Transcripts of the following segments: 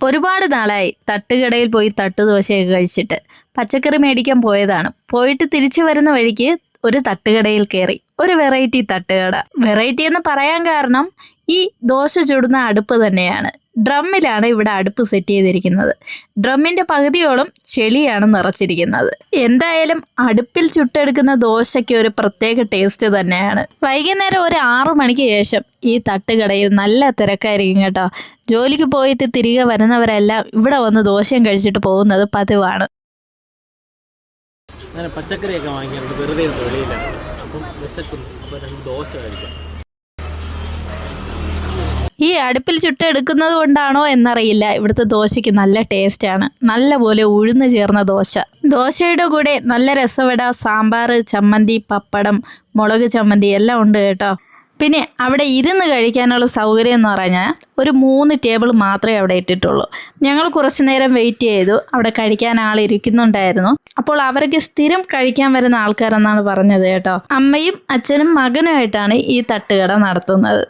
ഒരുപാട് നാളായി തട്ടുകടയിൽ പോയി തട്ടുദോശയൊക്കെ കഴിച്ചിട്ട്. പച്ചക്കറി മേടിക്കാൻ പോയതാണ്. പോയിട്ട് തിരിച്ചു വരുന്ന വഴിക്ക് ഒരു തട്ടുകടയിൽ കയറി. ഒരു വെറൈറ്റി തട്ടുകട. വെറൈറ്റി എന്ന് പറയാൻ കാരണം ഈ ദോശ ചുടുന്ന അടുപ്പ് തന്നെയാണ്. ഡ്രമ്മിലാണ് ഇവിടെ അടുപ്പ് സെറ്റ് ചെയ്തിരിക്കുന്നത്. ഡ്രമ്മിന്റെ പകുതിയോളം ചെളിയാണ് നിറച്ചിരിക്കുന്നത്. എന്തായാലും അടുപ്പിൽ ചുട്ടെടുക്കുന്ന ദോശയ്ക്ക് ഒരു പ്രത്യേക ടേസ്റ്റ് തന്നെയാണ്. വൈകുന്നേരം ഒരു 6 മണിക്ക് ശേഷം ഈ തട്ടുകടയിൽ നല്ല തിരക്കായിരിക്കും കേട്ടോ. ജോലിക്ക് പോയിട്ട് തിരികെ വരുന്നവരെല്ലാം ഇവിടെ വന്ന് ദോശയും കഴിച്ചിട്ട് പോകുന്നത് പതിവാണ്. പച്ചക്കറിയൊക്കെ വാങ്ങിക്കാറുണ്ട്, വെറുതെ വെളിയിലാണ്. അപ്പം വിശക്കുന്നു, അപ്പോൾ 2 ദോശ കഴിക്കാം. ഈ അടുപ്പിൽ ചുട്ടെടുക്കുന്നത് കൊണ്ടാണോ എന്നറിയില്ല, ഇവിടുത്തെ ദോശയ്ക്ക് നല്ല ടേസ്റ്റാണ്. നല്ല പോലെ ഉഴുന്ന് ചേർന്ന ദോശ. ദോശയുടെ കൂടെ നല്ല രസവട, സാമ്പാർ, ചമ്മന്തി, പപ്പടം, മുളക് ചമ്മന്തി എല്ലാം ഉണ്ട് കേട്ടോ. പിന്നെ അവിടെ ഇരുന്ന് കഴിക്കാനുള്ള സൗകര്യം എന്ന് പറഞ്ഞാൽ ഒരു 3 ടേബിൾ മാത്രമേ അവിടെ ഇട്ടിട്ടുള്ളൂ. ഞങ്ങൾ കുറച്ച് നേരം വെയിറ്റ് ചെയ്തു. അവിടെ കഴിക്കാൻ ആളിരിക്കുന്നുണ്ടായിരുന്നു. അപ്പോൾ അവർക്ക് സ്ഥിരം കഴിക്കാൻ വരുന്ന ആൾക്കാരെന്നാണ് പറഞ്ഞത് കേട്ടോ. അമ്മയും അച്ഛനും മകനുമായിട്ടാണ് ഈ തട്ടുകട നടത്തുന്നത്.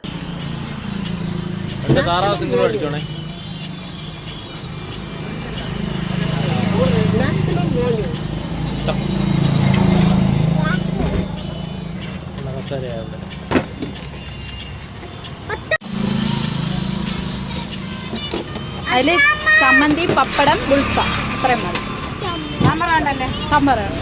അതിൽ ചമ്മന്തി, പപ്പടം, ബുൾസ അത്രയും മതി. സാമ്പാറുണ്ടല്ലേ? സാമ്പാറാണ്.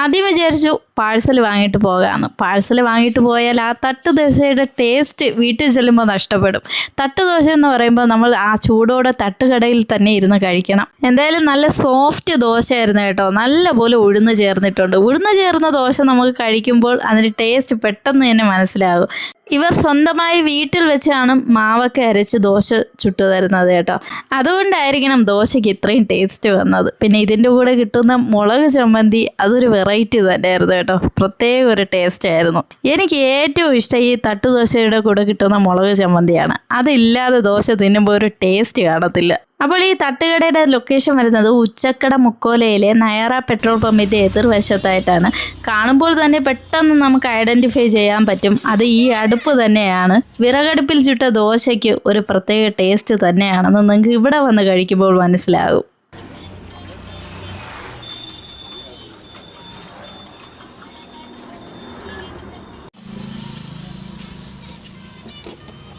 ആദ്യം വിചാരിച്ചു പാഴ്സൽ വാങ്ങിയിട്ട് പോകാമെന്ന്. പാഴ്സൽ വാങ്ങിയിട്ട് പോയാൽ ആ തട്ട് ദോശയുടെ ടേസ്റ്റ് വീട്ടിൽ ചെല്ലുമ്പോൾ നഷ്ടപ്പെടും. തട്ട് ദോശ എന്ന് പറയുമ്പോൾ നമ്മൾ ആ ചൂടോടെ തട്ടുകടയിൽ തന്നെ ഇരുന്ന് കഴിക്കണം. എന്തായാലും നല്ല സോഫ്റ്റ് ദോശയായിരുന്നു കേട്ടോ. നല്ല പോലെ ഉഴുന്ന് ചേർന്നിട്ടുണ്ട്. ഉഴുന്ന് ചേർന്ന ദോശ നമുക്ക് കഴിക്കുമ്പോൾ അതിൻ്റെ ടേസ്റ്റ് പെട്ടെന്ന് തന്നെ മനസ്സിലാകും. ഇവർ സ്വന്തമായി വീട്ടിൽ വെച്ചാണ് മാവൊക്കെ അരച്ച് ദോശ ചുട്ടു തരുന്നത് കേട്ടോ. അതുകൊണ്ടായിരിക്കണം ദോശയ്ക്ക് ഇത്രയും ടേസ്റ്റ് വന്നത്. പിന്നെ ഇതിൻ്റെ കൂടെ കിട്ടുന്ന മുളക് ചമ്മന്തി അതൊരു വെറൈറ്റി തന്നെയായിരുന്നു കേട്ടോ. പ്രത്യേക ഒരു ടേസ്റ്റ് ആയിരുന്നു. എനിക്ക് ഏറ്റവും ഇഷ്ടം ഈ തട്ടുദോശയുടെ കൂടെ കിട്ടുന്ന മുളക് ചമ്മന്തിയാണ്. അതില്ലാതെ ദോശ തിന്നുമ്പോൾ ഒരു ടേസ്റ്റ് കാണത്തില്ല. അപ്പോൾ ഈ തട്ടുകടയുടെ ലൊക്കേഷൻ വരുന്നത് ഉച്ചക്കട മുക്കോലയിലെ നയാറ പെട്രോൾ പമ്പിൻ്റെ എതിർവശത്തായിട്ടാണ്. കാണുമ്പോൾ തന്നെ പെട്ടെന്ന് നമുക്ക് ഐഡൻറ്റിഫൈ ചെയ്യാൻ പറ്റും അത് ഈ അടുപ്പ് തന്നെയാണ്. വിറകടുപ്പിൽ ചുട്ട ദോശയ്ക്ക് ഒരു പ്രത്യേക ടേസ്റ്റ് തന്നെയാണെന്ന് നിങ്ങൾക്ക് ഇവിടെ വന്ന് കഴിക്കുമ്പോൾ മനസ്സിലാകും.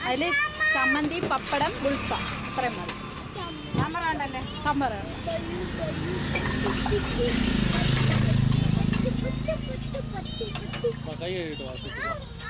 അതിൽ ചമ്മന്തി, പപ്പടം, ബുൾസ അത്രയും മതി. സാമ്പാറുണ്ടല്ലേ? സാമ്പാറാണ്. കൈ കഴിയിട്ട്